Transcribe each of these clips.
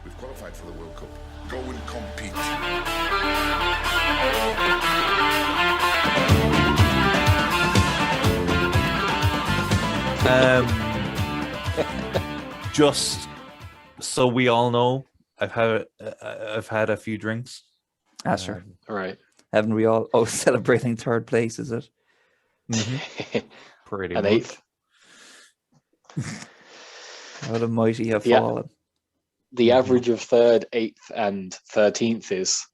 We've qualified for the World Cup. Go and compete. Just so we all know, I've had a few drinks. Sure. All right. Haven't we all? Oh, celebrating third place, is it? Pretty An much. eighth. How the mighty have Yeah. fallen. The average of third, eighth, and 13th is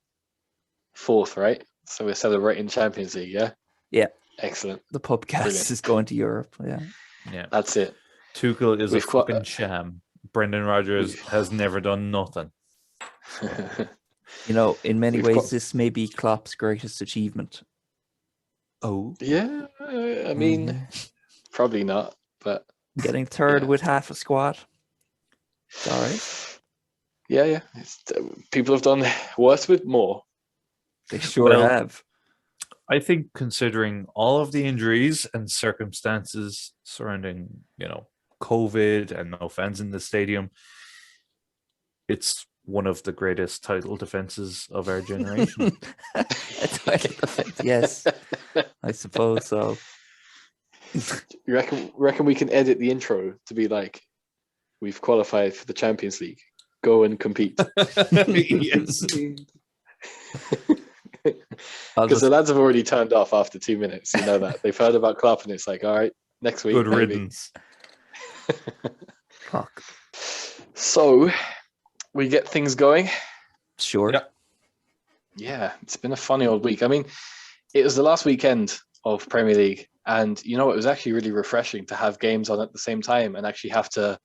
fourth, right? So we're celebrating Champions League, yeah? Yeah. Excellent. The PUPcast Brilliant. is going to Europe. Yeah. Yeah. That's it. Tuchel is We've a got- fucking sham. Brendan Rodgers has never done nothing. You know, in many We've ways, got- this may be Klopp's greatest achievement. Oh, Yeah, I mean, probably not, but getting third Yeah. with half a squad. It's all right. yeah. People have done worse with more. They sure Well, have. I think considering all of the injuries and circumstances surrounding, COVID and no fans in the stadium, it's one of the greatest title defenses of our generation. A title defense, yes, I suppose so. You reckon we can edit the intro to be like, we've qualified for the Champions League. Go and compete. Yes. Because the lads have already turned off after 2 minutes. You know that. They've heard about Klopp and it's like, all right, next week. Good maybe. riddance. Fuck. So we get things going. Sure. Yeah. Yeah, it's been a funny old week. I mean, it was the last weekend of Premier League, and it was actually really refreshing to have games on at the same time and actually have to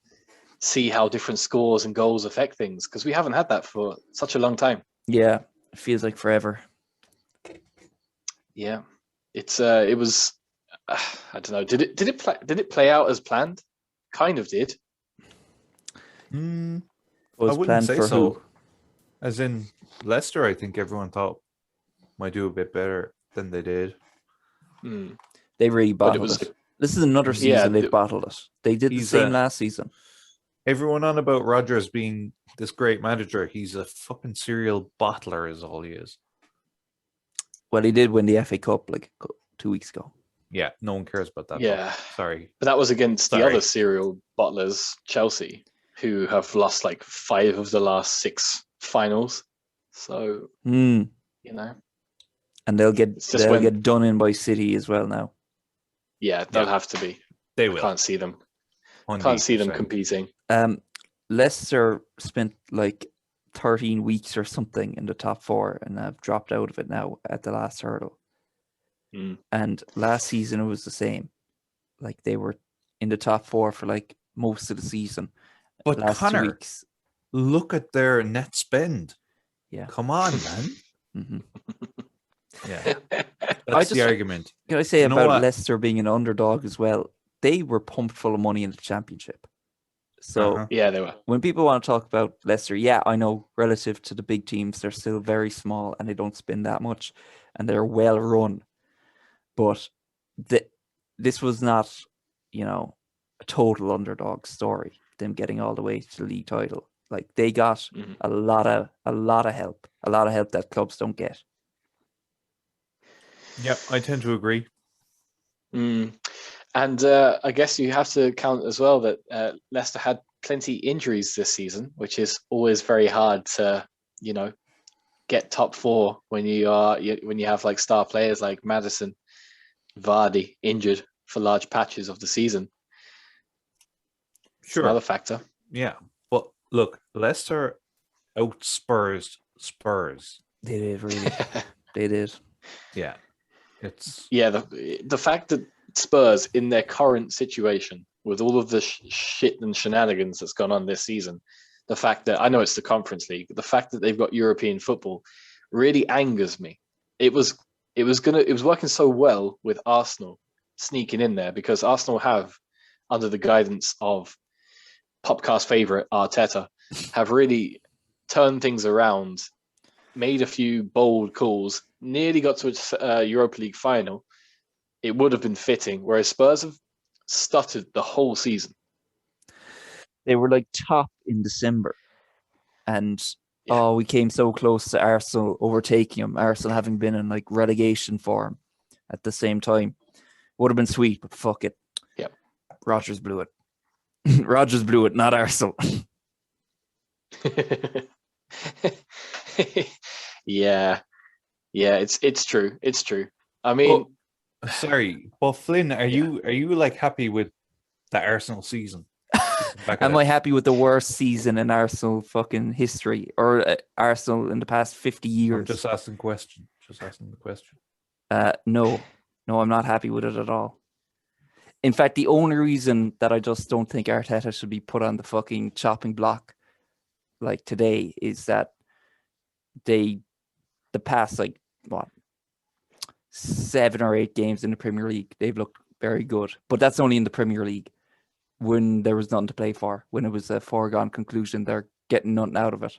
see how different scores and goals affect things, because we haven't had that for such a long time. Yeah, it feels like forever. Yeah, it was. I don't know. Did it play out as planned? Kind of did. I Was wouldn't planned say for so. who? As in Leicester, I think everyone thought might do a bit better than they did. Mm. They really But it bottled was- it. This is another season Yeah, they've bottled it. They did the He's same a- last season. Everyone on about Rodgers being this great manager. He's a fucking serial bottler is all he is. Well, he did win the FA Cup like 2 weeks ago. Yeah, no one cares about that. though. Yeah. Sorry. But that was against the Sorry. other serial bottlers, Chelsea, who have lost like 5 of the last 6 finals. So, Hmm. And they'll get It's just when- get done in by City as well now. yeah, they'll Yeah. have to be. They I will. can't see them. Can't see them 100%. competing. Leicester spent like 13 weeks or something in the top 4 and have dropped out of it now at the last hurdle. Mm. And last season it was the same. Like they were in the top 4 for like most of the season. But last 2 Connor, weeks. look at their net spend. Yeah. Come on, man. hmm Yeah. That's the just- argument. Can I say You know about what? Leicester being an underdog as well? They were pumped full of money in the championship. So Uh-huh. Yeah, they were. when people want to talk about Leicester, yeah, I know relative to the big teams, they're still very small and they don't spend that much and they're well run. But this was not, a total underdog story, them getting all the way to the league title. Like they got Mhm. a lot of help, that clubs don't get. Yeah, I tend to agree. Mm. And I guess you have to count as well that Leicester had plenty injuries this season, which is always very hard to, get top 4 when you have like star players like Maddison, Vardy injured for large patches of the season. Sure. Another factor. Yeah. But look, Leicester outspursed Spurs. They did really. They did. Yeah. It's Yeah, the fact that Spurs in their current situation with all of the shit and shenanigans that's gone on this season, the fact that I know it's the Conference League, but the fact that they've got European football really angers me. It was working so well with Arsenal sneaking in there, because Arsenal have, under the guidance of PUPcast favorite Arteta, have really turned things around, made a few bold calls, nearly got to a Europa League final. It would have been fitting, whereas Spurs have stuttered the whole season. They were like top in December. And Yeah. we came so close to Arsenal overtaking him. Arsenal having been in like relegation form at the same time. Would have been sweet, but fuck it. Yep. Rodgers blew it. Rodgers blew it, not Arsenal. Yeah, it's true. It's true. I mean, Sorry, but Flynn, are you like happy with the Arsenal season? Am I happy with the worst season in Arsenal fucking history, or Arsenal in the past 50 years? I'm just asking question. Just asking the question. No, I'm not happy with it at all. In fact, the only reason that I just don't think Arteta should be put on the fucking chopping block like today is that the past like what 7 or 8 games in the Premier League, they've looked very good, but that's only in the Premier League when there was nothing to play for, when it was a foregone conclusion they're getting nothing out of it.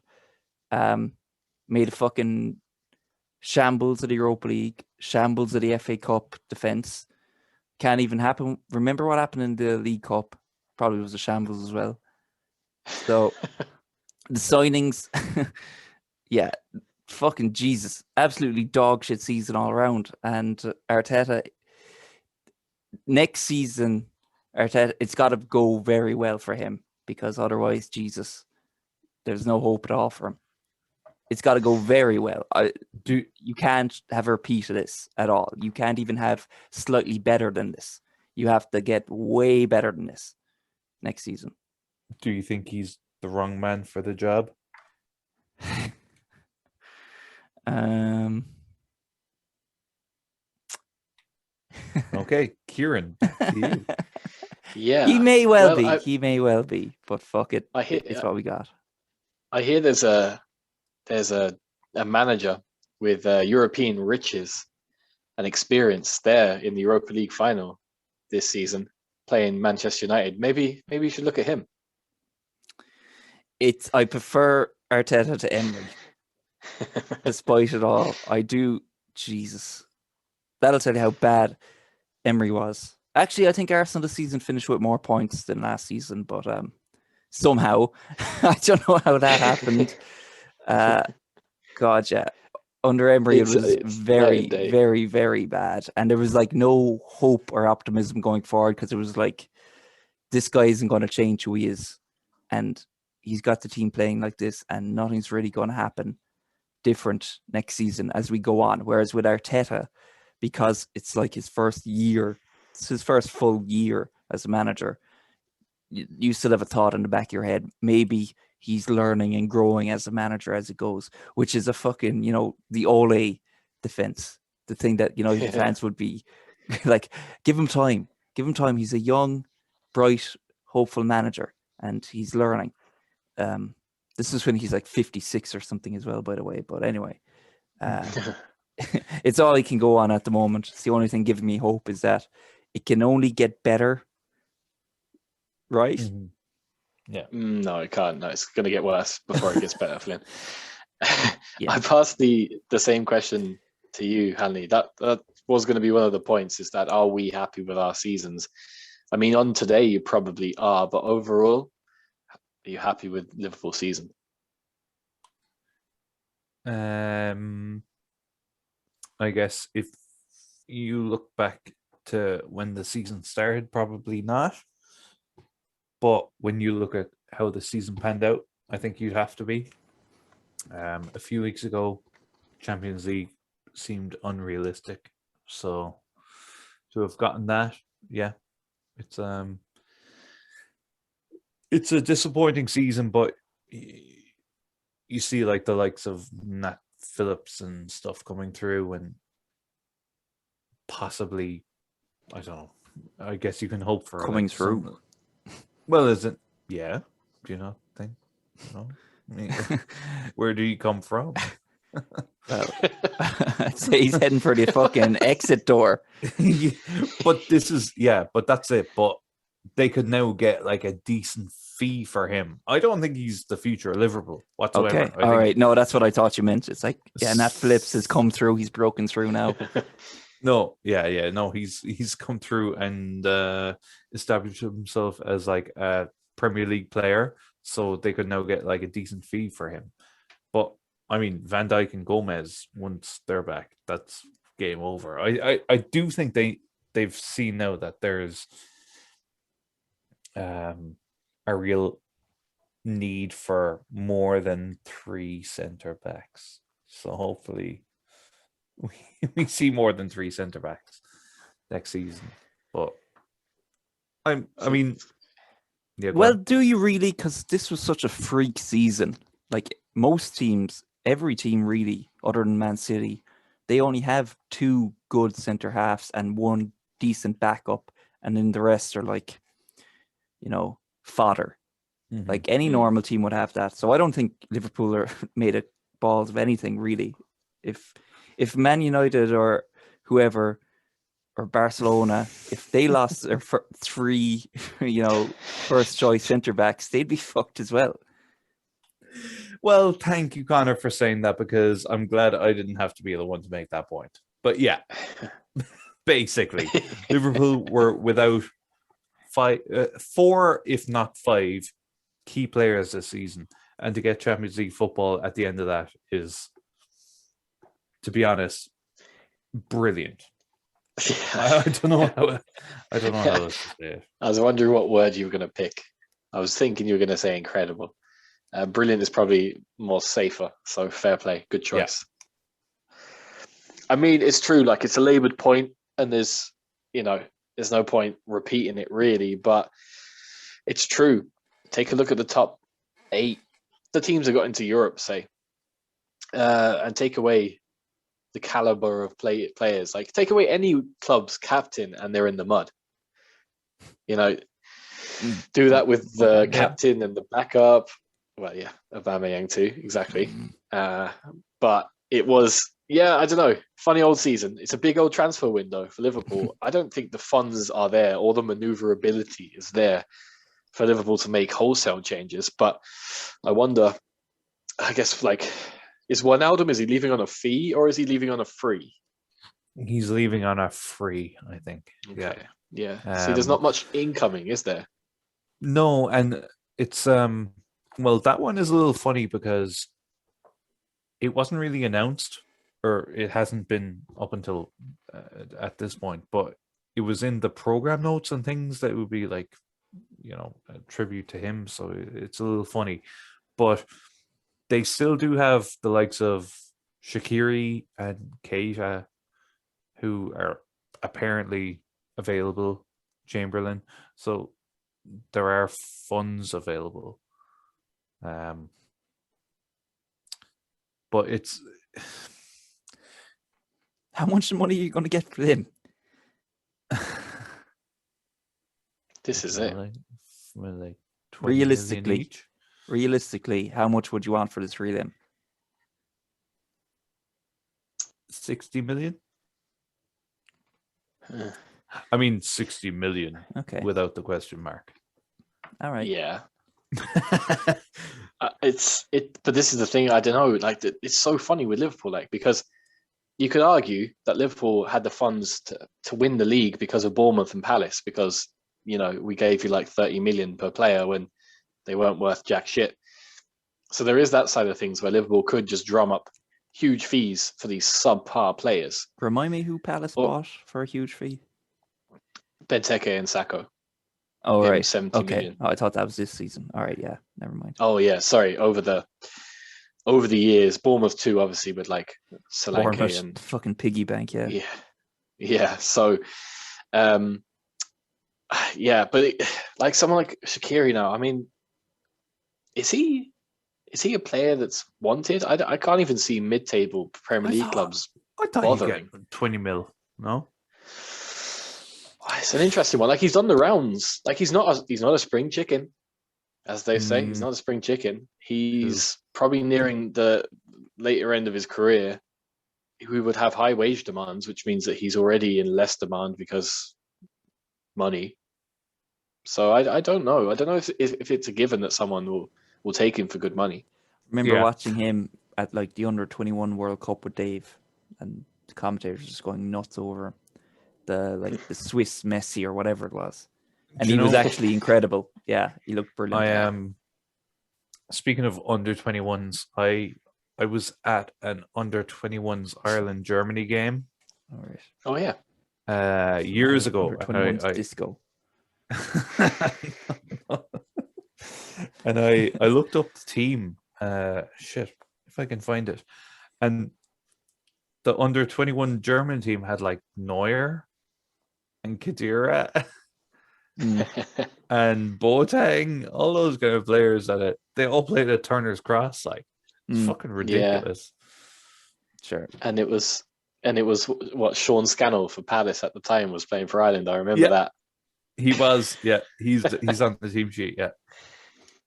Made a fucking shambles of the Europa League, shambles of the FA Cup defense. Can't even happen. Remember what happened in the League Cup? Probably was a shambles as well. So the signings, yeah, fucking Jesus, absolutely dog shit season all around. And Arteta, next season, Arteta, it's got to go very well for him, because otherwise, Jesus, there's no hope at all for him. It's got to go very well. You can't have a repeat of this at all. You can't even have slightly better than this. You have to get way better than this next season. Do you think he's the wrong man for the job? Okay, Kieran, to you. yeah, he may well Well, be. He may well be. But fuck it, it's what we got. I hear there's a manager with European riches and experience there in the Europa League final this season, playing Manchester United. Maybe you should look at him. I prefer Arteta to Emery. Despite it all, I do. Jesus, that'll tell you how bad Emery was. Actually, I think Arsenal this season finished with more points than last season, but somehow I don't know how that happened. God, yeah. Under Emery, it was very, very, very bad. And there was like no hope or optimism going forward, because it was like, this guy isn't going to change who he is. And he's got the team playing like this, and nothing's really going to happen different next season as we go on. Whereas with Arteta, because it's like his first year, it's his first full year as a manager, you still have a thought in the back of your head, maybe he's learning and growing as a manager as it goes, which is a fucking, the Ole defense, the thing that, the fans would be like, give him time. He's a young, bright, hopeful manager, and he's learning. This is when he's like 56 or something as well, by the way. But anyway, it's all he can go on at the moment. It's the only thing giving me hope is that it can only get better. Right? Mm-hmm. Yeah. No, it can't. No, it's going to get worse before it gets better, Flynn. Yeah. I passed the same question to you, Hanley. That was going to be one of the points, is that are we happy with our seasons? I mean, on today you probably are, but overall, are you happy with Liverpool's season? I guess if you look back to when the season started, probably not. But when you look at how the season panned out, I think you'd have to be. A few weeks ago, Champions League seemed unrealistic. So to have gotten that, yeah, it's a disappointing season, but you see like the likes of Nat Phillips and stuff coming through, and possibly, I don't know, I guess you can hope for coming through. Well, is it? Yeah. Do you not think? No. I mean, where do you come from? Well, I'd say he's heading for the fucking exit door. But but that's it. But they could now get like a decent fee for him. I don't think he's the future of Liverpool whatsoever. Okay, all right. No, that's what I thought you meant. It's like, yeah, Nat Phillips has come through. He's broken through now. No, no, he's come through and established himself as like a Premier League player. so they could now get like a decent fee for him. But I mean, Van Dijk and Gomez, once they're back, that's game over. I do think they've seen now that there's a real need for more than 3 center backs. So hopefully we see more than 3 center backs next season. But I mean, yeah. Well, do you really? Because this was such a freak season. Like most teams, every team really, other than Man City, they only have 2 good center halves and 1 decent backup, and then the rest are like, fodder. Like any normal team would have that. So I don't think Liverpool are made of balls of anything really. If Man United or whoever or Barcelona, if they lost their 3, first choice centre backs, they'd be fucked as well. Well, thank you, Connor, for saying that, because I'm glad I didn't have to be the one to make that point. But yeah, basically, Liverpool were without 4, if not 5, key players this season, and to get Champions League football at the end of that is, to be honest, brilliant. I don't know how else to say it. I was wondering what word you were going to pick. I was thinking you were going to say incredible. Brilliant is probably more safer, so fair play, good choice. Yeah. I mean, it's true, like it's a laboured point, and there's no point repeating it really, but it's true. Take a look at the top 8, the teams that got into Europe, say, and take away the caliber of players. Like take away any club's captain, and they're in the mud. Do that with the captain and the backup. Well, yeah, Aubameyang too, exactly. But it was, I don't know, funny old season. It's a big old transfer window for Liverpool. I don't think the funds are there or the maneuverability is there for Liverpool to make wholesale changes. But I wonder, I guess, like, is Wijnaldum, is he leaving on a fee or is he leaving on a free? He's leaving on a free, I think. Okay. Yeah. See, there's not much incoming, is there? No, and it's well, that one is a little funny because it wasn't really announced, or it hasn't been up until at this point, but it was in the program notes and things that would be like, a tribute to him. So it's a little funny, but they still do have the likes of Shaqiri and Keita, who are apparently available, Chamberlain. So there are funds available. But it's... How much money are you going to get for him? This is it. Like Realistically, how much would you want for this relay? 60 million? I mean, 60 million. Okay. Without the question mark. All right. Yeah. But this is the thing. I don't know. Like, it's so funny with Liverpool, like, because you could argue that Liverpool had the funds to win the league because of Bournemouth and Palace, because we gave you like 30 million per player when they weren't worth jack shit. So there is that side of things where Liverpool could just drum up huge fees for these subpar players. Remind me who Palace bought for a huge fee? Benteke and Sacco. Oh, right. 70 million. Oh, I thought that was this season. All right, yeah. Never mind. Oh, yeah. Sorry. Over the years, Bournemouth too, obviously, with like Solanke and fucking piggy bank, yeah. Yeah. So, yeah, but like someone like Shaqiri now, I mean, is he a player that's wanted? I can't even see mid-table Premier League clubs bothering. He'd get 20 mil, no? It's an interesting one. Like, he's done the rounds. Like, he's not a spring chicken, as they say. He's not a spring chicken. He's probably nearing the later end of his career. We would have high wage demands, which means that he's already in less demand because money. So I don't know. I don't know if it's a given that someone will take him for good money. Remember watching him at like the under-21 World Cup with Dave, and the commentators just going nuts over him. The Swiss Messi or whatever it was. And he was actually incredible. Yeah, he looked brilliant. speaking of under 21s, I was at an under 21s Ireland Germany game All right. Oh yeah. years ago, Under and 21's disco. and I looked up the team. Shit, if I can find it, and the under 21 German team had like Neuer and Khedira Mm, and Boateng, all those kind of players that they all played at Turner's Cross. Like, it's mm, fucking ridiculous. sure. and it was what Sean Scannell for Palace at the time was playing for Ireland. I remember Yeah. that. He was, yeah, he's on the team sheet. Yeah,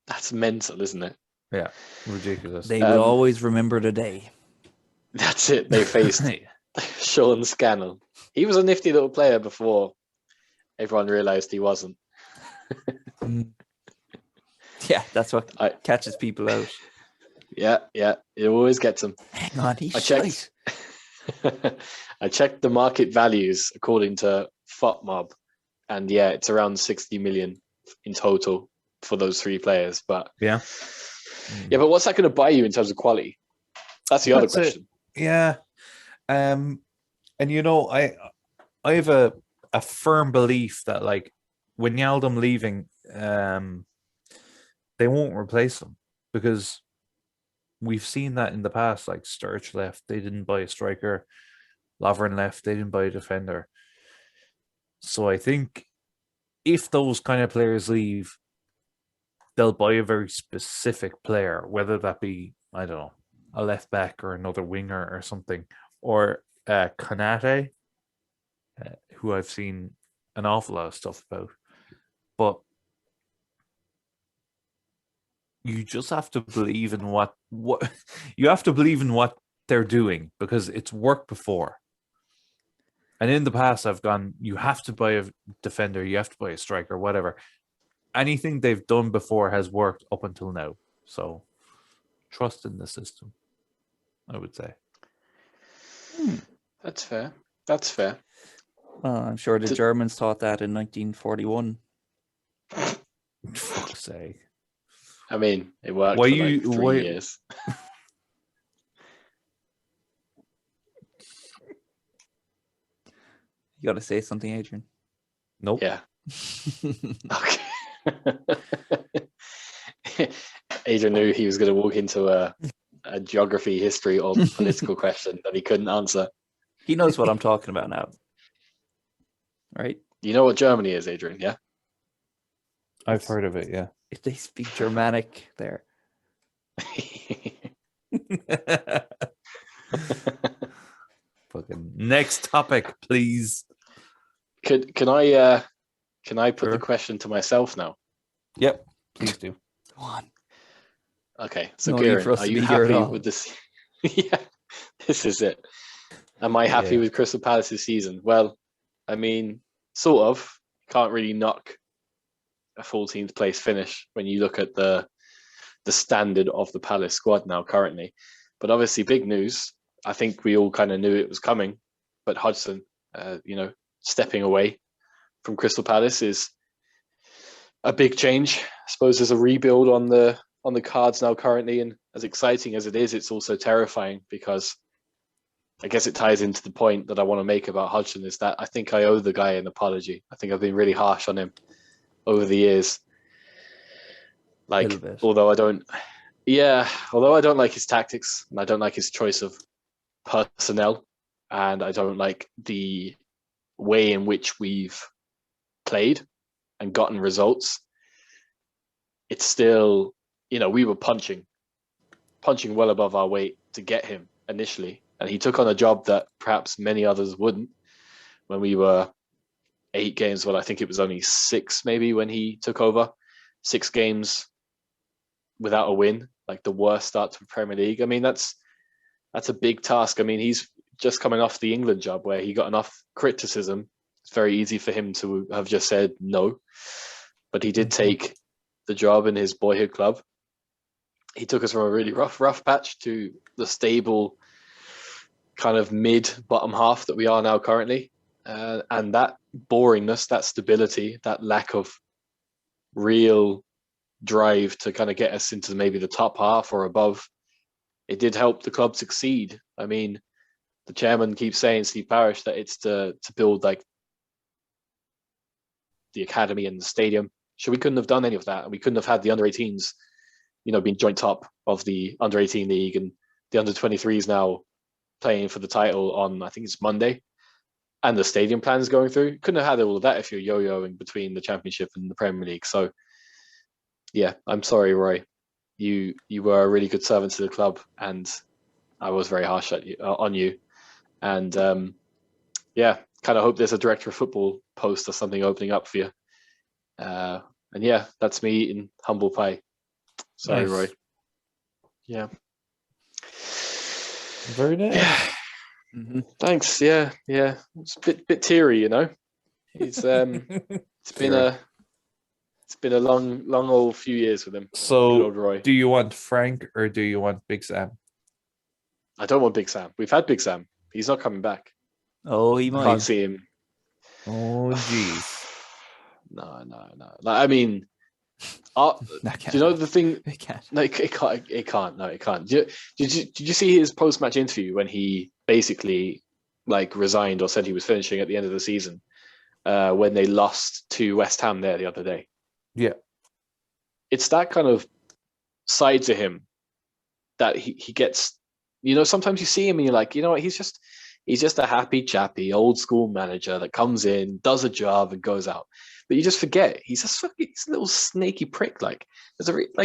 That's mental, isn't it? yeah, ridiculous. They will always remember the day. That's it. They faced Sean Scannell. He was a nifty little player before everyone realised he wasn't. Mm. Yeah, that's what I- catches people out. Yeah, it always gets them. Hang on, he's I checked. shite. I checked the market values according to FOTMob, and yeah, it's around 60 million in total for those three players. But Yeah. but what's that going to buy you in terms of quality? That's the other That's it. question. Yeah, and you know, I have a firm belief that like Wijnaldum leaving, they won't replace him because we've seen that in the past. Like Sturridge left, they didn't buy a striker. Lovren left, they didn't buy a defender. So I think if those kind of players leave, they'll buy a very specific player, whether that be, I don't know, a left back or another winger or something, or Konate, who I've seen an awful lot of stuff about. But you just have to believe in what you have to believe in what they're doing because it's worked before. And in the past, I've gone, you have to buy a defender, you have to buy a striker, whatever. Anything they've done before has worked up until now. So trust in the system, I would say. That's fair. That's fair. Well, I'm sure the Germans thought that in 1941. Fuck's sake. I mean, it worked Why for you- like 3 why- years. You got to say something, Adrian. Nope. Yeah. Okay. Adrian knew he was going to walk into a geography, history, or political question that he couldn't answer. He knows what I'm talking about now. Right? You know what Germany is, Adrian? Yeah. I've heard of it, yeah. If they speak Germanic there. Fucking next topic, please. Can I put Sure. the question to myself now? Yep, please do. Go on. Okay, so No need for Kieran, us are to you be here at happy all. with this? Yeah, this is it. Am I happy Yeah. with Crystal Palace's season? Well, I mean, sort of. Can't really knock a 14th place finish when you look at the standard of the Palace squad now currently. But obviously, big news. I think we all kind of knew it was coming. But Hodgson, stepping away from Crystal Palace is a big change. I suppose there's a rebuild on the cards now currently, and as exciting as it is, it's also terrifying because I guess it ties into the point that I want to make about Hodgson is that I think I owe the guy an apology. I think I've been really harsh on him over the years. Like, Little bit. although I don't like his tactics and I don't like his choice of personnel and I don't like the way in which we've played and gotten results, it's still, we were punching well above our weight to get him initially. And he took on a job that perhaps many others wouldn't when we were 8 games. Well, I think it was only 6 maybe when he took over. 6 games without a win, like the worst start to the Premier League. I mean, that's a big task. I mean, he's just coming off the England job where he got enough criticism. It's very easy for him to have just said no. But he did take the job in his boyhood club. He took us from a really rough patch to the stable kind of mid-bottom half that we are now currently. And that boringness, that stability, that lack of real drive to kind of get us into maybe the top half or above. It did help the club succeed. I mean, the chairman keeps saying, Steve Parish, that it's to build like the academy and the stadium. So we couldn't have done any of that, and we couldn't have had the under-18s, being joint top of the under-18 league, and the under-23s now playing for the title on, I think it's Monday, and the stadium plans going through. Couldn't have had all of that if you're yo-yoing between the Championship and the Premier League. So, yeah, I'm sorry, Roy. You were a really good servant to the club, and I was very harsh on you. And kind of hope there's a director of football post or something opening up for you. And yeah, that's me eating humble pie. Sorry, Nice. Roy. Yeah. Very nice. Yeah. Mm-hmm. Thanks. Yeah. It's a bit teary, It's been a long old few years with him. Good So, old Roy. do you want Frank or do you want Big Sam? I don't want Big Sam. We've had Big Sam. He's not coming back. Oh, he Can't might. see him. Oh, jeez. No. Like, I mean, do you know the thing? It can't. No, it can't. No, it can't. Did you see his post-match interview when he basically resigned or said he was finishing at the end of the season when they lost to West Ham there the other day? Yeah. It's that kind of side to him that he gets. Sometimes you see him and you're like, what? He's just a happy chappy old school manager that comes in, does a job, and goes out. But you just forget he's a little snaky prick.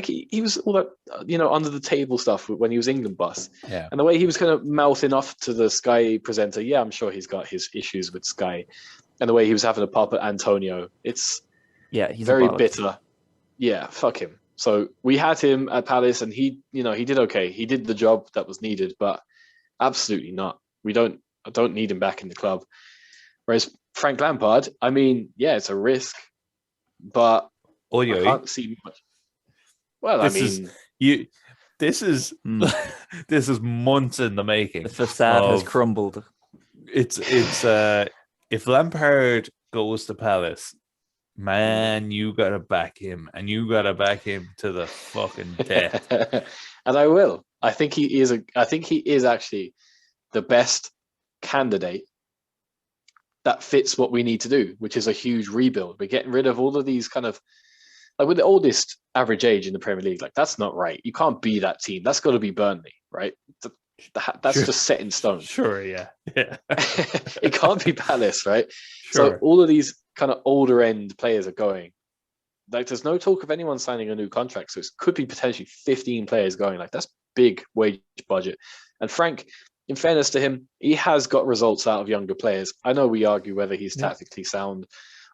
He was all that under the table stuff when he was England boss. Yeah. And the way he was kind of mouthing off to the Sky presenter, yeah, I'm sure he's got his issues with Sky, and the way he was having a pop at Antonio, it's Yeah, he's very a bollocks. bitter. Yeah, fuck him. So we had him at Palace, and he did okay. He did the job that was needed, but absolutely not. I don't need him back in the club. Whereas Frank Lampard, I mean, yeah, it's a risk, but I can't see much. Well, This is this is months in the making. The facade has of- crumbled. It's if Lampard goes to Palace, man, you gotta back him, and you gotta back him to the fucking death. And I will. I think he is actually the best candidate that fits what we need to do, which is a huge rebuild. We're getting rid of all of these kind of with the oldest average age in the Premier League. That's not right. You can't be that team. That's got to be Burnley, right? That's Sure. just set in stone. Sure, yeah. It can't be Palace, right? Sure. So all of these kind of older end players are going. There's no talk of anyone signing a new contract, so it could be potentially 15 players going. That's big wage budget. And Frank, in fairness to him, he has got results out of younger players. I know we argue whether he's tactically sound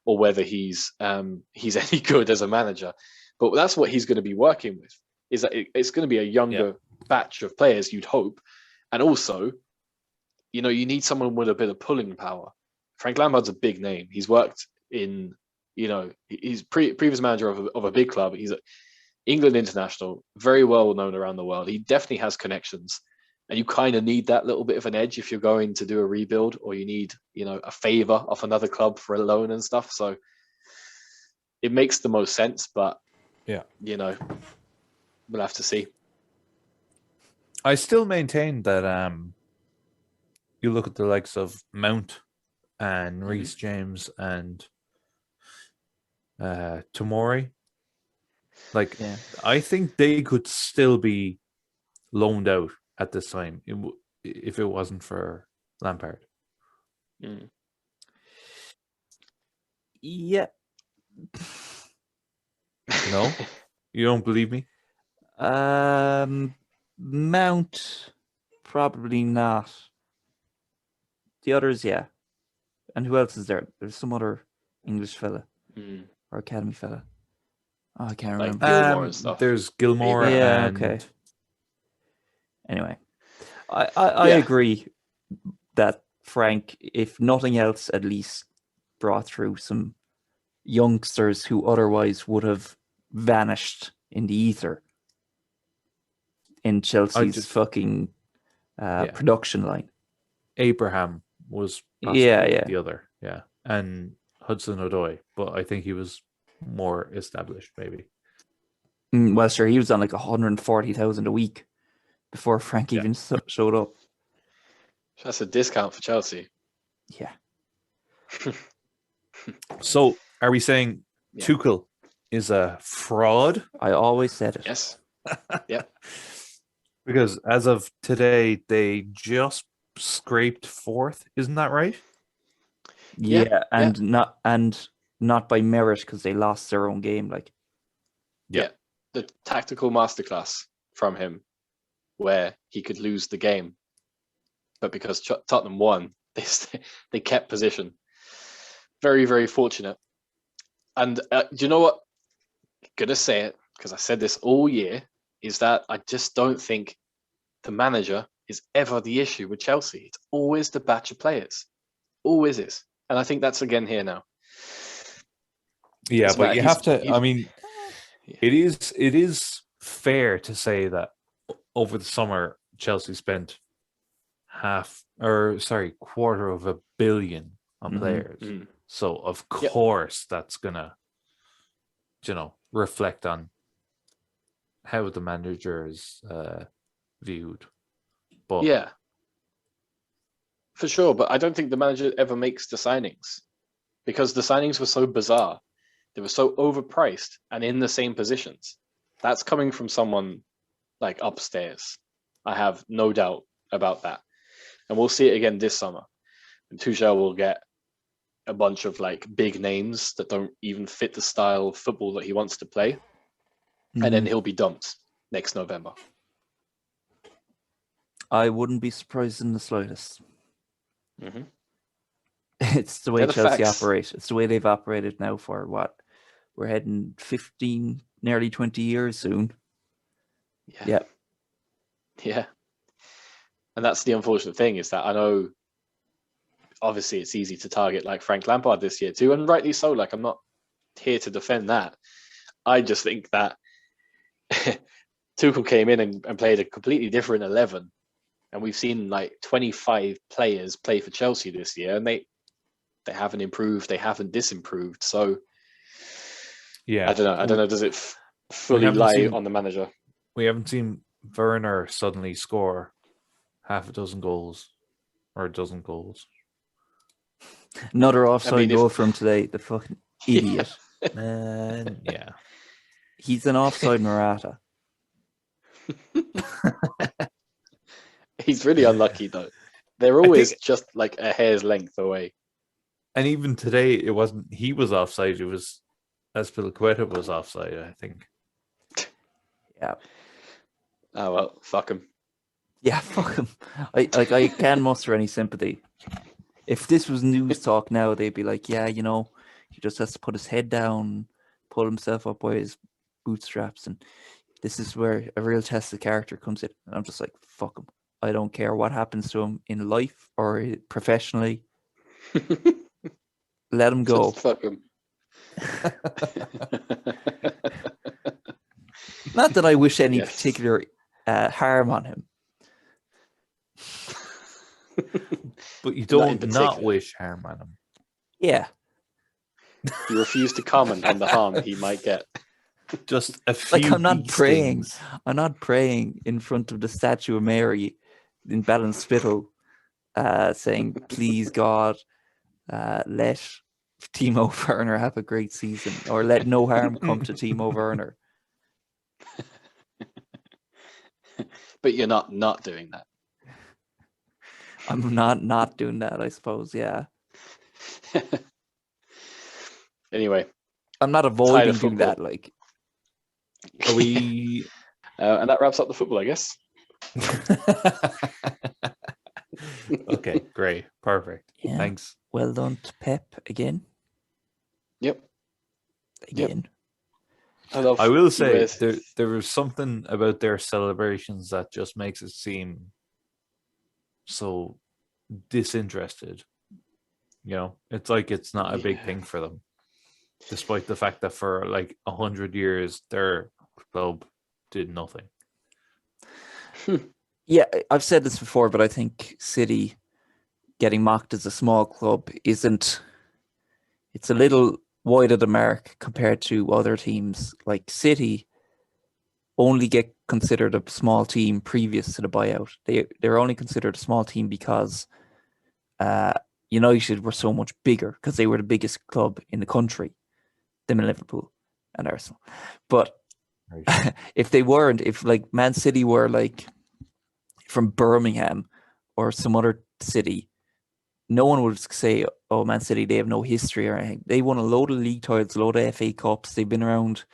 or whether he's any good as a manager, but that's what he's going to be working with. Is that it's going to be a younger batch of players, you'd hope, and also, you need someone with a bit of pulling power. Frank Lampard's a big name. He's worked in, he's previous manager of a big club. He's an England international, very well known around the world. He definitely has connections. And you kind of need that little bit of an edge if you're going to do a rebuild, or you need, a favor off another club for a loan and stuff. So it makes the most sense, but we'll have to see. I still maintain that you look at the likes of Mount and Reece James and Tomori. I think they could still be loaned out at this time if it wasn't for Lampard. Yeah. No? You don't believe me? Mount, probably not. The others, yeah. And who else is there? There's some other English fella or academy fella. Oh, I can't remember. Gilmore and stuff. There's Gilmore and okay. Anyway, I agree that Frank, if nothing else, at least brought through some youngsters who otherwise would have vanished in the ether in Chelsea's fucking production line. Abraham was possibly the other, and Hudson-Odoi, but I think he was more established, maybe. Well, sure, he was on like 140,000 a week before Frank Yeah. even showed up. That's a discount for Chelsea. Yeah. So, are we saying Yeah. Tuchel is a fraud? I always said it. Yes. Yep. Because as of today, they just scraped fourth. Isn't that right? Yeah, and not by merit because they lost their own game. Like, Yeah. The tactical masterclass from him, where he could lose the game, but because Tottenham won, they kept position. Very, very fortunate. And do you know what? I'm gonna say it because I said this all year. Is that I just don't think the manager is ever the issue with Chelsea. It's always the batch of players. Always is. And I think that's again here now. Yeah, Doesn't but matter. you have to. I mean, it is fair to say that over the summer, Chelsea spent quarter of $1 billion on Mhm. players. Mm. So of Yep. course that's gonna, reflect on how the manager is viewed. But Yeah, for sure. But I don't think the manager ever makes the signings because the signings were so bizarre. They were so overpriced and in the same positions. That's coming from someone like upstairs. I have no doubt about that. And we'll see it again this summer. And Tuchel will get a bunch of like big names that don't even fit the style of football that he wants to play. And then Mhm. he'll be dumped next November. I wouldn't be surprised in the slightest. Mm-hmm. It's the way They're the Chelsea facts. operate. It's the way they've operated now for what? We're heading 15, nearly 20 years soon. Yeah. Yeah. And that's the unfortunate thing is that I know obviously it's easy to target like Frank Lampard this year too, and rightly so. Like I'm not here to defend that. I just think that Tuchel came in and played a completely different 11. And we've seen like 25 players play for Chelsea this year, and they haven't improved, they haven't disimproved. So yeah, I don't know. I don't know. Does it fully haven't lie seen- on the manager? we haven't seen Werner suddenly score half a dozen goals or a dozen goals. Another offside if- goal from today. The fucking idiot. And yeah. He's an offside Murata. He's really unlucky though. They're always just like a hair's length away. And even today, it wasn't he was offside. It was Azpilicueta was offside, I think. Yeah. Oh well, fuck him. Yeah, fuck him. I can't muster any sympathy. If this was news talk now, they'd be like, yeah, he just has to put his head down, pull himself up by his bootstraps, and this is where a real test of character comes in. And I'm just like, fuck him. I don't care what happens to him in life or professionally. Let him go. Just fuck him. Not that I wish any Yes. particular harm on him. But you Not in don't particular. not wish harm on him. Yeah. You refuse to comment on the harm he might get. Just a few. Like I'm not bee praying. stings. I'm not praying in front of the statue of Mary in Ballinspittle, saying, "Please God, let Timo Werner have a great season, or let no harm come to Timo Werner." But you're not doing that. I'm not doing that. I suppose. Yeah, Anyway, I'm not avoiding of doing football. that. Like, Are we? and that wraps up the football, I guess. Okay, great, perfect. Yeah. Thanks. Well done to Pep again. Yep. Again. I will say US. there was something about their celebrations that just makes it seem so disinterested. It's like it's not a big Yeah. thing for them, despite the fact that for like 100 years their club did nothing. Yeah, I've said this before, but I think City getting mocked as a small club isn't. It's a little wide of the mark compared to other teams like City. only get considered a small team previous to the buyout. They're only considered a small team because United were so much bigger because they were the biggest club in the country, them and Liverpool and Arsenal. But if they weren't, if like Man City were like from Birmingham or some other city, no one would say, oh, Man City, they have no history or anything. They won a load of league titles, a load of FA Cups. They've been around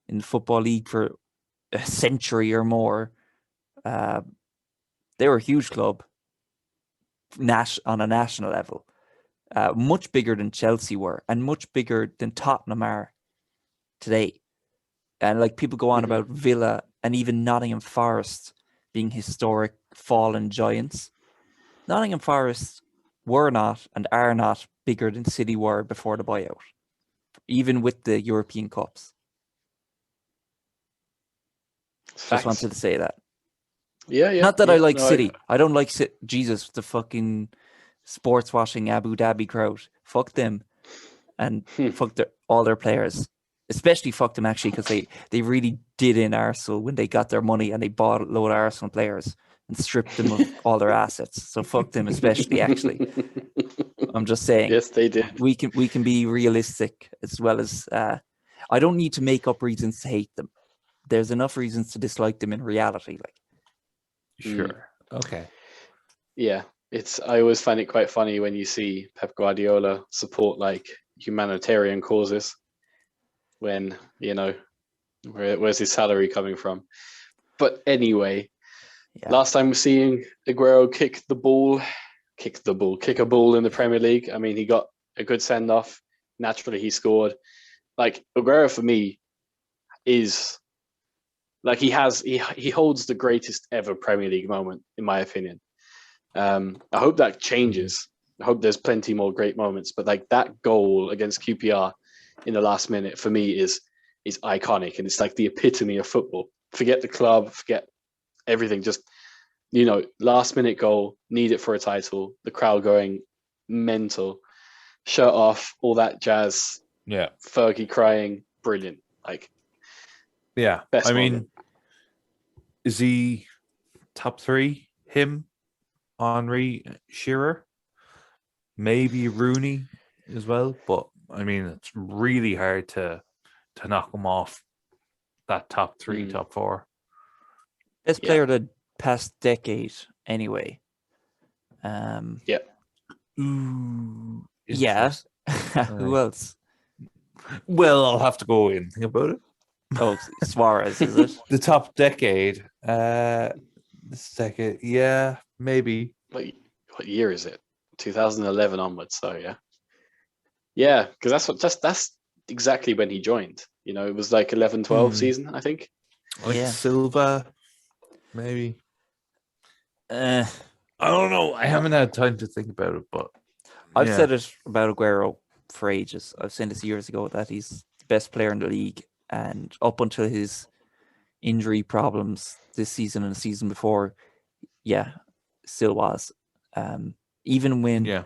in the Football League for a century or more. They were a huge club on a national level, much bigger than Chelsea were and much bigger than Tottenham are today. And like people go on about Villa and even Nottingham Forest being historic fallen giants. Nottingham Forest were not and are not bigger than City were before the buyout, even with the European Cups. Just wanted to say that. Yeah. Not that I like no, City. I don't like Jesus, the fucking sports washing Abu Dhabi crowd. Fuck them. And fuck all their players. Especially fuck them actually, because they really did in Arsenal when they got their money and they bought a load of Arsenal players and stripped them of all their assets. So fuck them especially actually. I'm just saying. Yes, they did. We can be realistic as well as I don't need to make up reasons to hate them. There's enough reasons to dislike them in reality. Like, Sure. Okay. Yeah, I always find it quite funny when you see Pep Guardiola support like humanitarian causes when, where's his salary coming from? But anyway, last time we're seeing Aguero kick a ball in the Premier League. I mean, he got a good send off. Naturally, he scored. Like Aguero for me is like he holds the greatest ever Premier League moment in my opinion. I hope that changes. I hope there's plenty more great moments, but like that goal against QPR in the last minute for me is iconic, and it's like the epitome of football. Forget the club, forget everything. Just last minute goal, need it for a title. The crowd going mental, shirt off, all that jazz. Yeah. Fergie crying, brilliant. Like, yeah. Best I mean, moment. is he top three? Him, Henry, Shearer, maybe Rooney as well. But I mean, it's really hard to knock him off that top three, top four. best player of the past decade, anyway. Yeah. Ooh, Yeah. Who else? Well, I'll have to go in think about it. Oh, Suarez, is it? The top decade. This decade, yeah, maybe. What year is it? 2011 onwards. So yeah, because that's exactly when he joined. It was like 11-12 season, I think. Like Yeah. Silva, maybe. Uh, I don't know. I haven't had time to think about it, but I've said it about Aguero for ages. I've said this years ago that he's the best player in the league, and up until his injury problems this season and the season before, still was. Even when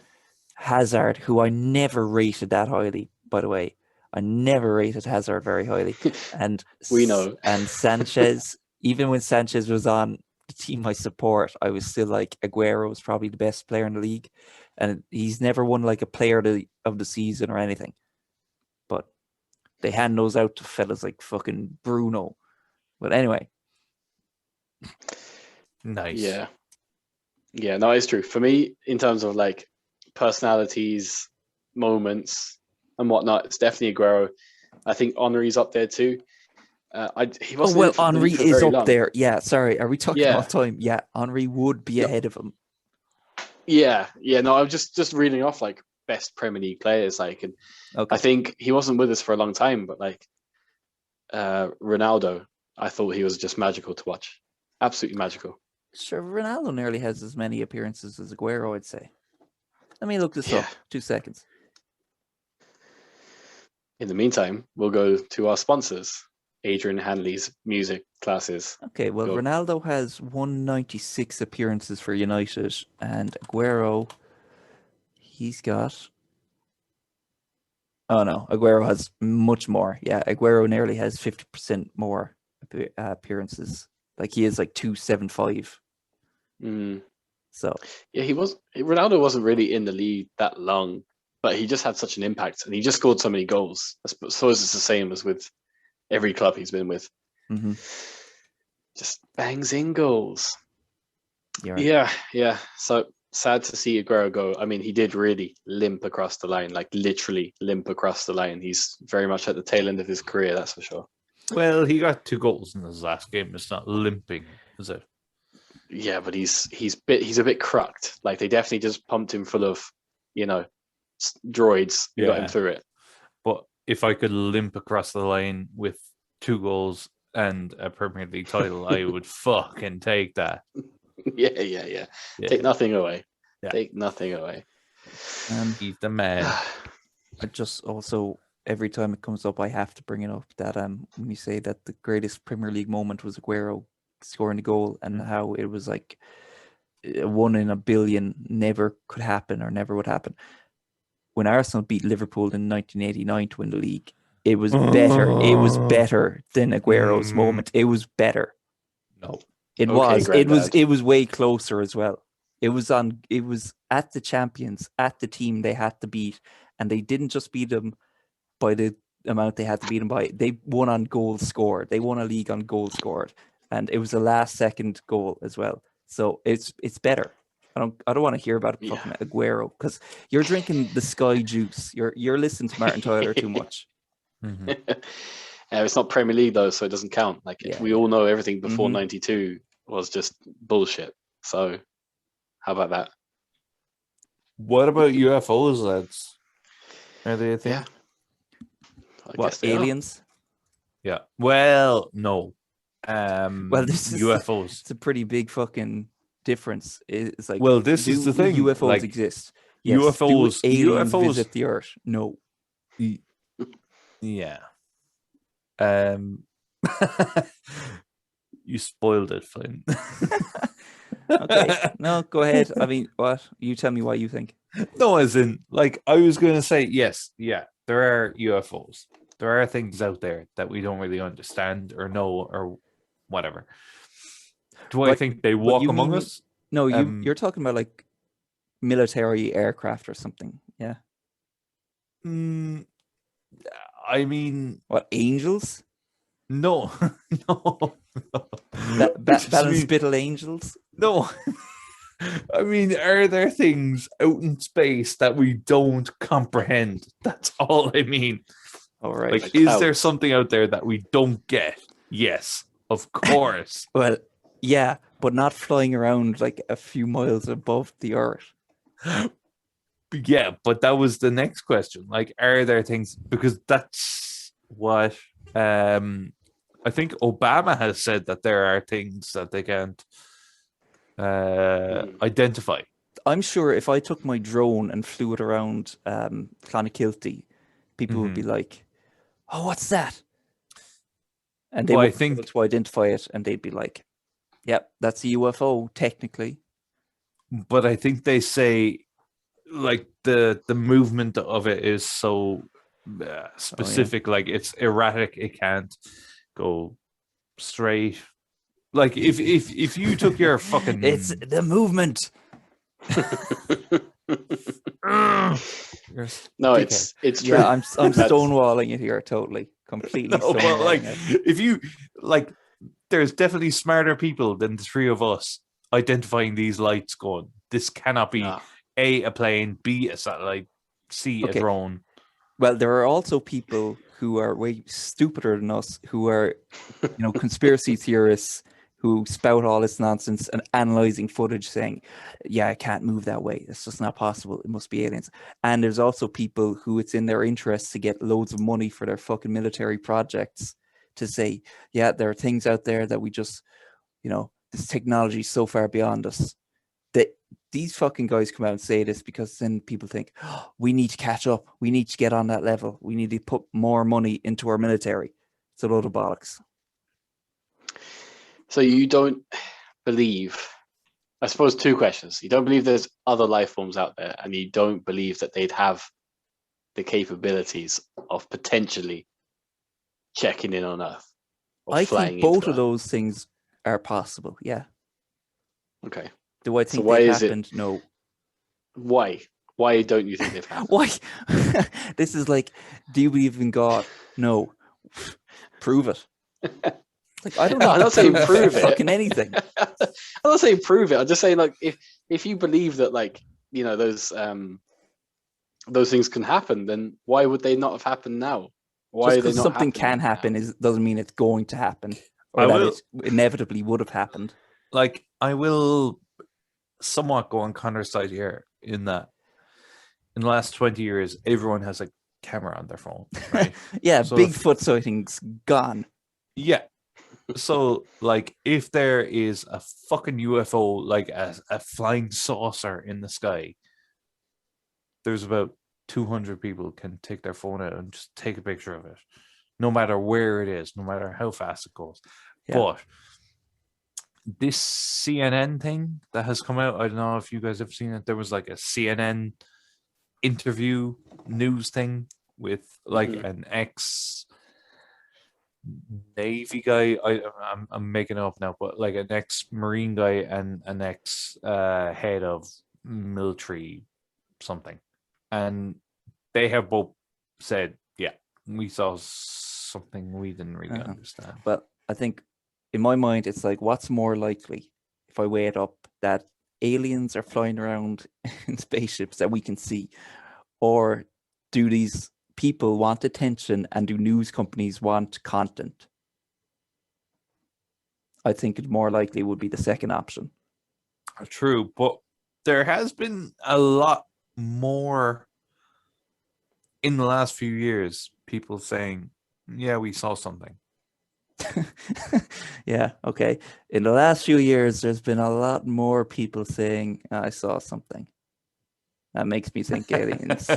Hazard, who I never rated that highly, by the way, I never rated Hazard very highly, and we know, and Sanchez, even when Sanchez was on the team I support, I was still like Aguero was probably the best player in the league, and he's never won like a player of the season or anything. But they hand those out to fellas like fucking Bruno. But anyway, nice. Yeah, no, it's true. For me, in terms of like personalities, moments, and whatnot, it's definitely Aguero. I think Henry's up there too. He wasn't. Henry for is very up long. there. Yeah, sorry. Are we talking Yeah. all time? Yeah, Henry would be ahead of him. Yeah. No, I'm just reading off like best Premier League players. Like, and Okay. I think he wasn't with us for a long time, but like Ronaldo, I thought he was just magical to watch. Absolutely magical. Sure, Ronaldo nearly has as many appearances as Aguero, I'd say. Let me look this up. 2 seconds. In the meantime, we'll go to our sponsors, Adrian Hanley's music classes. Okay, well, Ronaldo has 196 appearances for United, and Aguero, he's got... Oh no, Aguero has much more. Yeah, Aguero nearly has 50% more appearances. Like he is like 275. Mm. So Yeah, Ronaldo wasn't really in the league that long, but he just had such an impact, and he just scored so many goals. I suppose it's the same as with every club he's been with. mhm, Just bangs in goals. you're right. Yeah. So sad to see Aguero go. I mean, he did really limp across the line, like literally limp across the line. He's very much at the tail end of his career, that's for sure. Well, he got 2 goals in his last game. It's not limping, is it? Yeah, but he's a bit cracked. Like they definitely just pumped him full of, droids and got him Yeah. through it. But if I could limp across the line with 2 goals and a Premier League title, I would fucking take that. Yeah. Yeah. Take nothing away. Yeah. Take nothing away. He's the man. I just also every time it comes up, I have to bring it up that when you say that the greatest Premier League moment was Aguero scoring the goal and how it was like 1 in a billion, never could happen or never would happen. When Arsenal beat Liverpool in 1989 to win the league, it was better. It was better than Aguero's moment. It was better. No. It Okay, was. Grandad. It was way closer as well. It was at the champions, at the team they had to beat, and they didn't just beat them by the amount they had to beat them by. They won on goals scored. They won a league on goals scored, and it was a last second goal as well. So it's better. I don't want to hear about fucking Aguero because you're drinking the Sky juice. You're listening to Martin Tyler too much. Mhm. It's not Premier League though, so it doesn't count. Like Yeah. we all know everything before Mhm. '92 was just bullshit. So how about that? What about UFOs, lads? Are they a thing? Yeah. I What, guess they are. aliens? Yeah. Well, no. Well, this is UFOs. it's a pretty big fucking difference. It's like, Well, this is the thing. UFOs Like, exist. Yes. UFOs. Do aliens UFOs. visit the Earth? No. Yeah. You spoiled it, Flynn. Okay. No, go ahead. I mean, what? You tell me what you think. No, as in, like, I was going to say, yes, yeah, there are UFOs. There are things out there that we don't really understand or know or whatever. Do I But- think they but walk you among mean- us? No, you're talking about like military aircraft or something. Yeah. Mm, I mean, What, angels? no, no. Balance spittle angels? No. I mean, are there things out in space that we don't comprehend? That's all I mean. All right. Like, Like is how? there something out there that we don't get? Yes, of course. Well, yeah, but not flying around like a few miles above the Earth. Yeah, but that was the next question. Like, are there things, because that's what I think Obama has said, that there are things that they can't identify. I'm sure if I took my drone and flew it around Clonakilty, people would be like, "Oh, what's that?" And they Well, I would be able think- to identify it, and they'd be like, "Yep, that's a UFO, technically." But I think they say, like, the movement of it is so specific, like it's erratic. It can't go straight. Like, if you took your fucking It's the movement. No, Dickhead. it's true. Yeah, I'm That's- stonewalling it here, totally, completely No, but stonewalling like, it. if you like, there's definitely smarter people than the three of us identifying these lights. Going, this cannot be Nah. A plane, B a satellite, C Okay. a drone. Well, there are also people who are way stupider than us, who are, conspiracy theorists who spout all this nonsense and analyzing footage saying, yeah, I can't move that way. It's just not possible. It must be aliens. And there's also people who it's in their interest to get loads of money for their fucking military projects to say, yeah, there are things out there that we just, this technology is so far beyond us. That these fucking guys come out and say this because then people think, oh, we need to catch up. We need to get on that level. We need to put more money into our military. It's a load of bollocks. So you don't believe, I suppose, two questions. You don't believe there's other life forms out there, and you don't believe that they'd have the capabilities of potentially checking in on Earth. I flying think both into of her. those things are possible. Yeah. Okay. Do I So think why they've is it- happened? No. Why? Why don't you think they've happened? Why? This is like, do you believe in God? No. Prove it. Like, I don't No, need I'm to not saying prove prove it. fucking anything. I'm not saying prove it. I'm just saying, like, if you believe that, like, those things can happen, then why would they not have happened now? Why Just are they because not something happening can happen now? doesn't mean it's going to happen, or I that will- it inevitably would have happened. Like, I will somewhat go on Connor's side here in that in the last 20 years, everyone has a camera on their phone, right? Yeah, So if- Bigfoot sightings gone. Yeah. So, like, if there is a fucking UFO, like a flying saucer in the sky, there's about 200 people can take their phone out and just take a picture of it, no matter where it is, no matter how fast it goes. Yeah. But this CNN thing that has come out, I don't know if you guys have seen it. There was like a CNN interview news thing with like Mhm. an ex Navy guy. I'm making it up now, but like an ex Marine guy and an ex head of military something, and they have both said, "Yeah, we saw something we didn't really Uh-huh. understand." But I think in my mind, it's like, what's more likely, if I weigh it up, that aliens are flying around in spaceships that we can see, or do these people want attention and do news companies want content? I think it more likely would be the second option. True, but there has been a lot more in the last few years. People saying, "Yeah, we saw something." Yeah, okay. In the last few years, there's been a lot more people saying, I saw something. That makes me think aliens.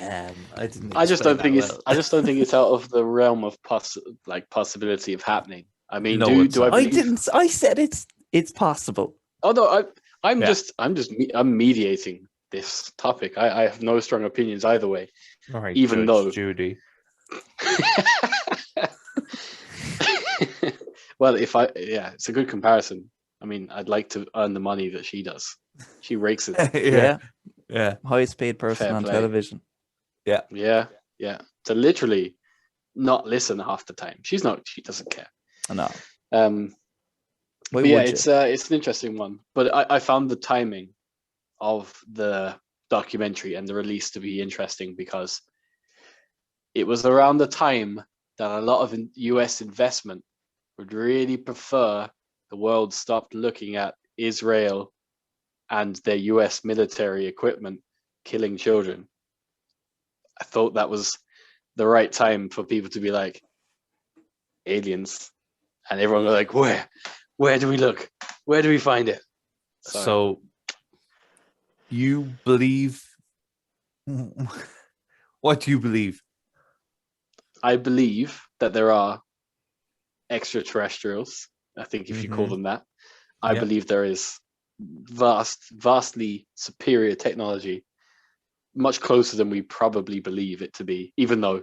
I didn't. I just don't explain think that it's. I just don't think it's out of the realm of possibility of happening. I mean, No, it's do I not. believe? I said it's possible. Oh no, I'm Yeah. just I'm mediating this topic. I have no strong opinions either way. All right, even Judge though- Judy. Well, it's a good comparison. I mean, I'd like to earn the money that she does. She rakes it. Yeah. Yeah. Highest paid person Fair on play. television. Yeah. To literally not listen half the time. She doesn't care. No. Why But yeah, would you? it's an interesting one. But I found the timing of the documentary and the release to be interesting because it was around the time that a lot of US investment would really prefer the world stopped looking at Israel and their US military equipment killing children. I thought that was the right time for people to be like, aliens. And everyone was like, where do we look? Where do we find it? So you believe? What do you believe? I believe that there are extraterrestrials. I think if you call Mhm. them that, I Yeah. believe there is vastly superior technology, much closer than we probably believe it to be, even though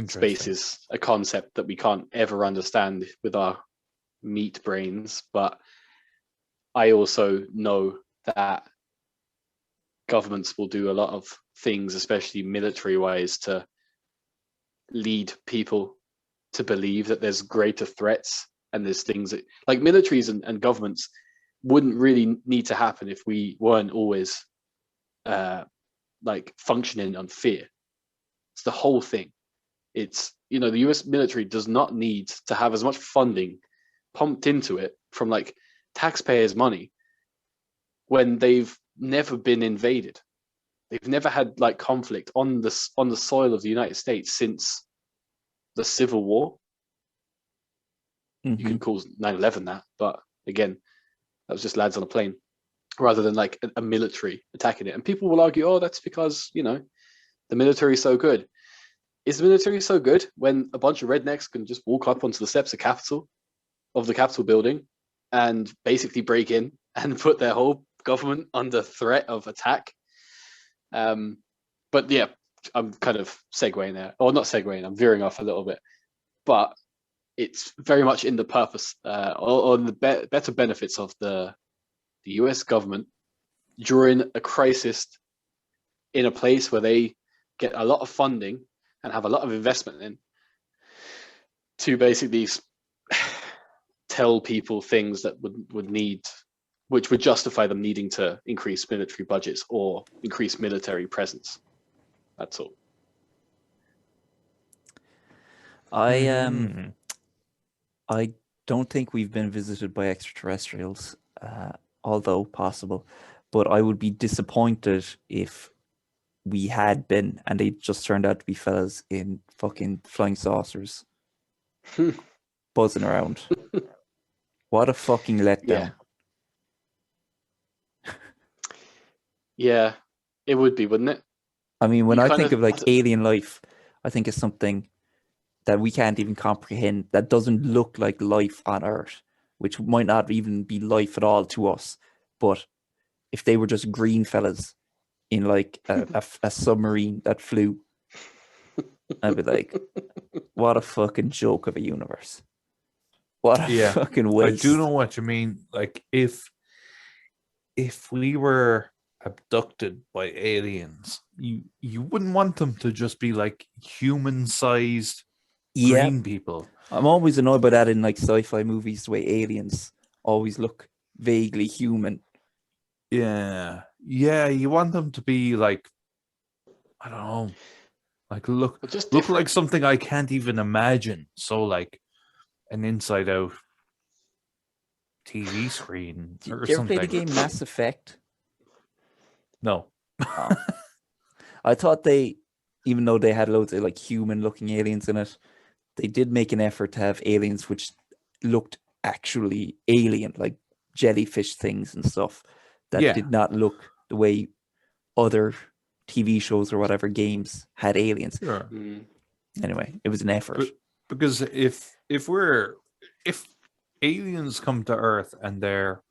space Interesting. is a concept that we can't ever understand with our meat brains. But I also know that governments will do a lot of things, especially military wise, to lead people to believe that there's greater threats and there's things that, like, militaries and governments wouldn't really need to happen if we weren't always like functioning on fear. It's the whole thing. It's, the US military does not need to have as much funding pumped into it from like taxpayers' money when they've never been invaded. They've never had like conflict on the soil of the United States since the Civil War. You Mhm. can call 9/11 that, but again, that was just lads on a plane rather than like a military attacking it. And people will argue, oh, that's because, the military is so good. Is the military so good when a bunch of rednecks can just walk up onto the steps of the Capitol building and basically break in and put their whole government under threat of attack? But yeah, I'm kind of segueing there. Or not segueing, I'm veering off a little bit. but it's very much in the purpose or the better benefits of the US government during a crisis in a place where they get a lot of funding and have a lot of investment in, to basically tell people things that which would justify them needing to increase military budgets or increase military presence. That's all. I don't think we've been visited by extraterrestrials, although possible. But I would be disappointed if we had been and they just turned out to be fellas in fucking flying saucers buzzing around. What a fucking letdown. Yeah, it would be, wouldn't it? I mean, when You I kind think of- of like alien life, I think it's something that we can't even comprehend, that doesn't look like life on Earth, which might not even be life at all to us. But if they were just green fellas in like a submarine that flew, I'd be like, what a fucking joke of a universe. What a fucking waste. I do know what you mean. Like if we were abducted by aliens, you wouldn't want them to just be like human-sized green people. I'm always annoyed by that in like sci-fi movies, the way aliens always look vaguely human. Yeah, you want them to be like, I don't know, like look just like different. something I can't even imagine. So like an inside out TV screen Do or you ever something. play the game Mass Effect? No. Oh. I thought they, even though they had loads of like human looking aliens in it, they did make an effort to have aliens which looked actually alien, like jellyfish things and stuff that did not look the way other TV shows or whatever games had aliens. Sure. Anyway, it was an effort. Because if aliens come to Earth and they're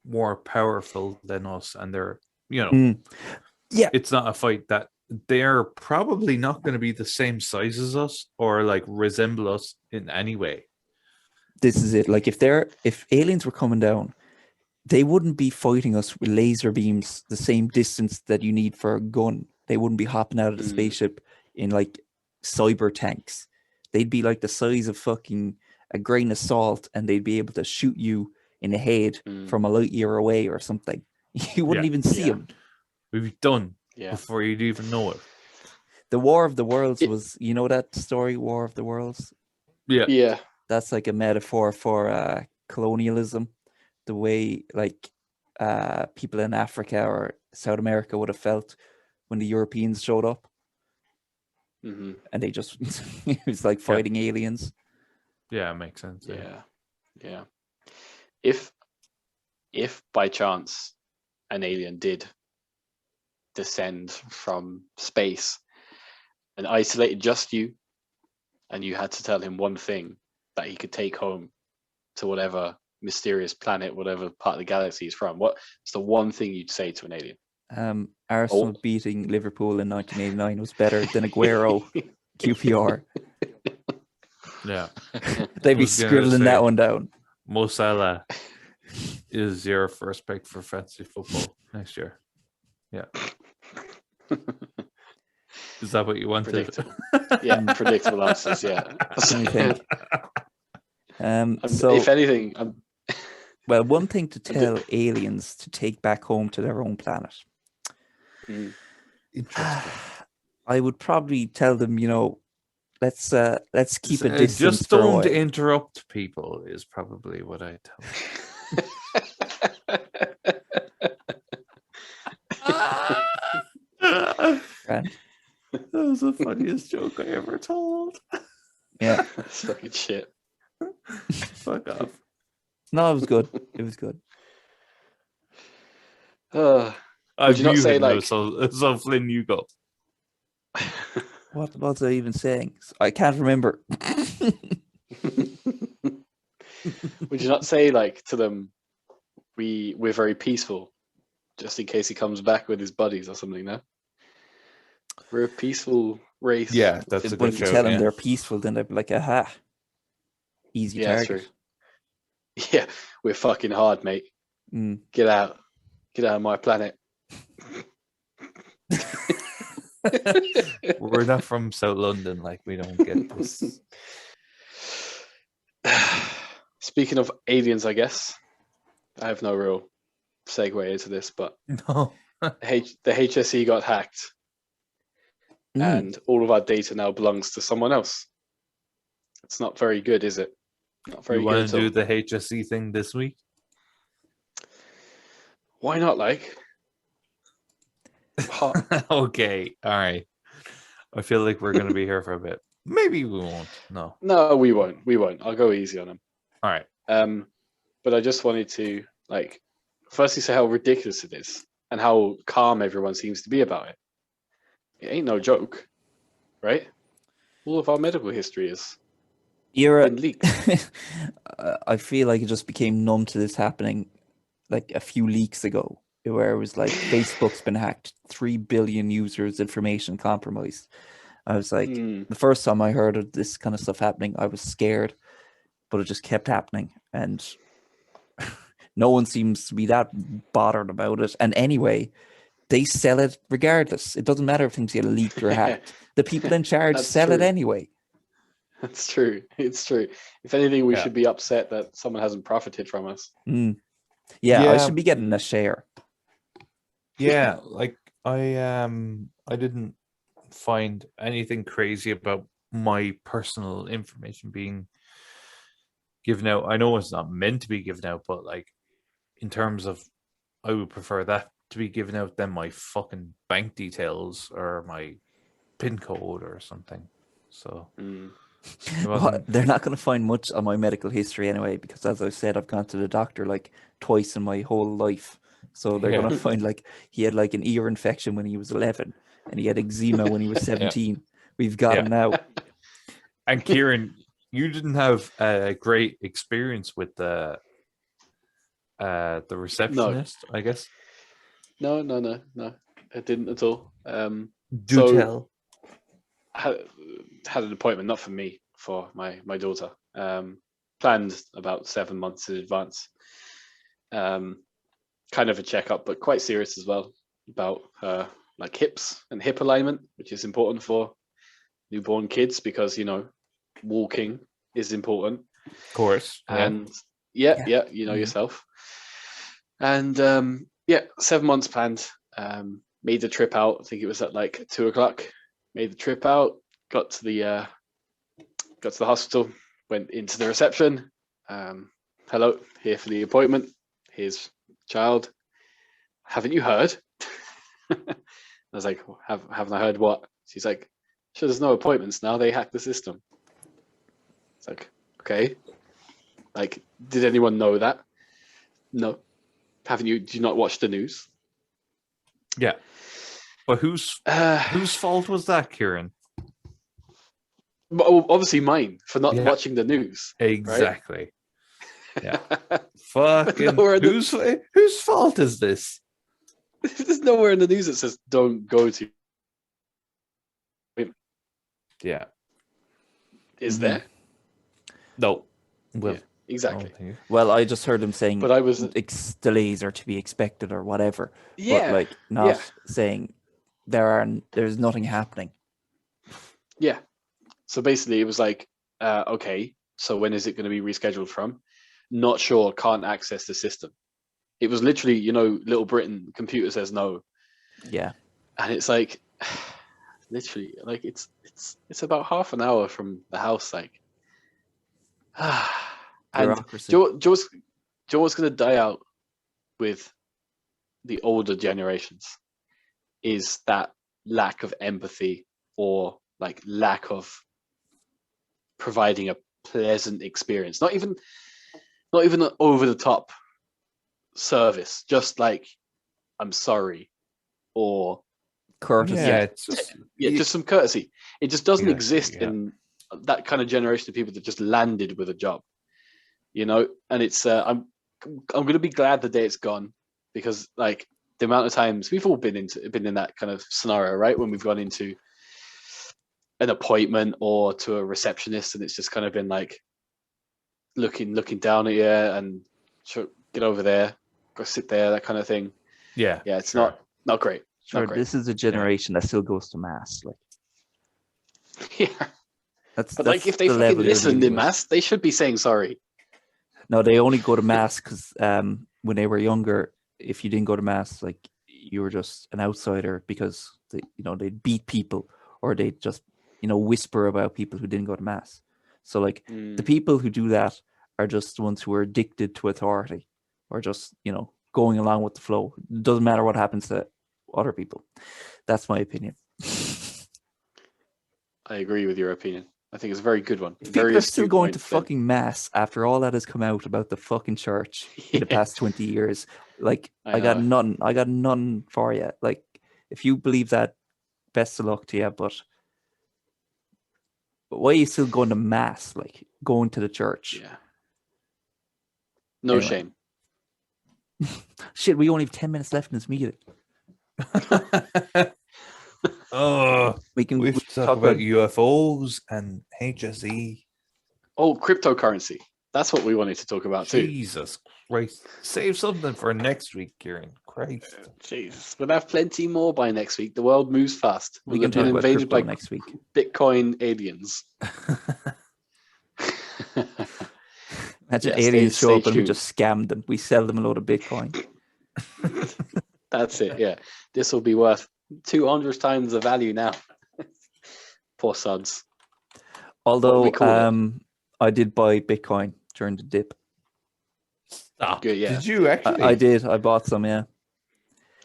more powerful than us and they're, it's not a fight, that they're probably not going to be the same size as us or like resemble us in any way. This is it. Like if aliens were coming down, they wouldn't be fighting us with laser beams the same distance that you need for a gun. They wouldn't be hopping out of the spaceship in like cyber tanks. They'd be like the size of fucking a grain of salt, and they'd be able to shoot you in the head from a light year away or something. You wouldn't even see them. We'd be done before you'd even know it. The War of the Worlds was, you know that story, War of the Worlds? Yeah. That's like a metaphor for colonialism. The way like people in Africa or South America would have felt when the Europeans showed up. And they just, it was like fighting aliens. Yeah, it makes sense. Yeah. If by chance an alien did descend from space and isolated just you, and you had to tell him one thing that he could take home to whatever mysterious planet, whatever part of the galaxy he's from, what's the one thing you'd say to an alien? Arsenal beating Liverpool in 1989 was better than Aguero QPR. Yeah. They'd be scribbling that one down. Mo Salah is your first pick for fantasy football next year. Yeah. Is that what you wanted? Predictable answers, yeah. So, if anything, well, one thing to tell aliens to take back home to their own planet. Interesting. I would probably tell them, let's keep a distance. Just don't interrupt people is probably what I tell them. That was the funniest joke I ever told. Yeah. That's fucking shit. Fuck off. No, it was good. It was good. Would you not say like so Flynn, you go. What was I even saying? I can't remember. Would you not say like to them, we're very peaceful, just in case he comes back with his buddies or something? No, we're a peaceful race. Yeah, that's a But good if you joke. tell them they're peaceful, then they'd be like, aha, Easy Yeah, target. true. Yeah, we're fucking hard, mate. Mm. Get out of my planet. We're not from South London, like we don't get this. Speaking of aliens, I guess I have no real segue into this, but No. the HSE got hacked, Mm. and all of our data now belongs to someone else. It's not very good, is it? Not very You good want at to do all. the HSE thing this week? Why not? Like, hot. Okay, all right. I feel like we're going to be here for a bit. Maybe we won't. No. No, we won't. We won't. I'll go easy on them. All right. But I just wanted to like, firstly, say how ridiculous it is and how calm everyone seems to be about it. It ain't no joke, right? All of our medical history has You're been leaked. I feel like it just became numb to this happening like a few leaks ago, where it was like Facebook's been hacked, 3 billion users' information compromised. I was like, the first time I heard of this kind of stuff happening, I was scared, but it just kept happening, and no one seems to be that bothered about it. And anyway, they sell it regardless. It doesn't matter if things get leaked or hacked. The people in charge That's sell it true. anyway. That's true. It's true. If anything, we Yeah. should be upset that someone hasn't profited from us. Mm. Yeah, I Yeah. should be getting a share. Yeah, like I didn't find anything crazy about my personal information being given out. I know it's not meant to be given out, but like in terms of I would prefer that to be given out than my fucking bank details or my PIN code or something. So it Well, wasn't they're not going to find much on my medical history anyway, because as I said, I've gone to the doctor like twice in my whole life. So they're Yeah. going to find like he had like an ear infection when he was 11 and he had eczema when he was 17. We've got Yeah. him now. And Kieran, you didn't have a great experience with the receptionist, I guess. No. I didn't at all. Do So- tell. Had an appointment, not for me, for my daughter. Planned about 7 months in advance. Kind of a checkup, but quite serious as well, about her like hips and hip alignment, which is important for newborn kids because walking is important. Of course. Yeah. And yeah, you know yourself. And 7 months planned. Made the trip out. I think it was at like 2:00. Made the trip out. Got to the hospital. Went into the reception. Hello, here for the appointment. Here's child. Haven't you heard? I was like, haven't I heard what? She's like, sure, there's no appointments now. They hacked the system. It's like, okay. Like, did anyone know that? No. Do you not watch the news? Yeah. But whose fault was that, Kieran? Well, obviously mine for not Yeah. watching the news. Exactly. Yeah. Fucking Nowhere in the- whose fault is this? There's nowhere in the news that says don't go to. Yeah. Is Mhm. there? No. Well, Yeah, exactly. I don't think- Well, I just heard him saying But I was delays are to be expected or whatever. yeah, But like not saying there's nothing happening. yeah. So basically, it was like, okay, so when is it going to be rescheduled from? Not sure. Can't access the system. It was literally, Little Britain computer says no, Yeah. and it's like, literally, like it's about half an hour from the house, like. And Bureaucracy. Joe's going to die out with the older generations is that lack of empathy or like lack of providing a pleasant experience. Not even an over the top service, just like I'm sorry or Courtesy. Yeah, it's just, just some courtesy. It just doesn't Exactly, exist yeah. in that kind of generation of people that just landed with a job, and it's I'm going to be glad the day it's gone, because like the amount of times we've all been in that kind of scenario, right? When we've gone into an appointment or to a receptionist and it's just kind of been like, looking down at you and get over there, go sit there, that kind of thing. Yeah. Yeah, it's sure. not great. Sure, Not great. this is a generation that still goes to mass. Like Yeah, that's but like if they the fucking level you're listened dealing in with. mass, they should be saying sorry. No, they only go to mass because when they were younger, if you didn't go to mass, like you were just an outsider because they'd beat people or they'd just whisper about people who didn't go to mass. So like the people who do that are just the ones who are addicted to authority or just going along with the flow. It doesn't matter what happens to other people. That's my opinion. I agree with your opinion. I think it's a very good one. If Very people are still astute going point, to Flynn. fucking mass after all that has come out about the fucking church in the past 20 years, like I got know. none for you. Like if you believe that, best of luck to you. But why are you still going to mass? Like going to the church? Yeah. No Anyway. shame. Shit, we only have 10 minutes left in this meeting. Oh, We can we have to talk about UFOs and HSE. Oh, cryptocurrency. That's what we wanted to talk about too. Jesus Christ. Save something for next week, Kieran. Christ. Jesus, we'll have plenty more by next week. The world moves fast. We We'll can have been talk about invaded crypto by next week. Bitcoin aliens. Imagine Yeah, aliens show stay up and we tuned. just scam them. We sell them a load of Bitcoin. That's it. Yeah, this will be worth 200 times the value now. Poor sods. Although we call it? I did buy Bitcoin during the dip. Stop. Good, yeah. Did you actually? I did. I bought some, yeah.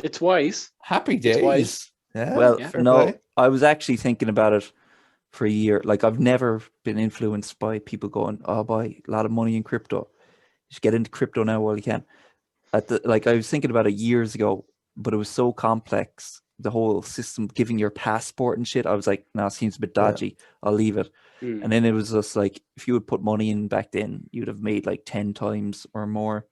It's wise. Happy It's wise. days. Yeah, Well, fair no, play. I was actually thinking about it for a year. Like I've never been influenced by people going, "Oh, buy a lot of money in crypto. Just get into crypto now while you can." Like I was thinking about it years ago, but it was so complex. The whole system, giving your passport and shit. I was like, "No, it seems a bit dodgy. I'll leave it." Mm. And then it was just like, if you would put money in back then, you'd have made like 10 times or more.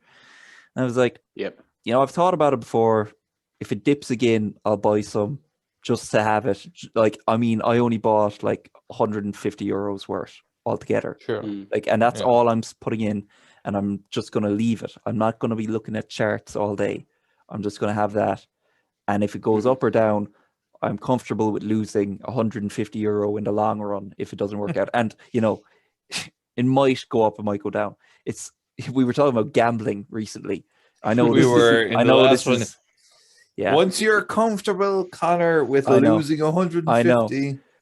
And I was like, Yep. I've thought about it before. If it dips again, I'll buy some just to have it. Like, I mean, I only bought like 150 euros worth altogether. Sure. Mm. Like, and that's Yeah. all I'm putting in, and I'm just going to leave it. I'm not going to be looking at charts all day. I'm just going to have that. And if it goes up or down, I'm comfortable with losing 150 euro in the long run if it doesn't work out. And, it might go up, it might go down. We were talking about gambling recently. I know We this were is, in I the know last this one. is, yeah. Once you're comfortable, Connor, with I know. losing 150. I know.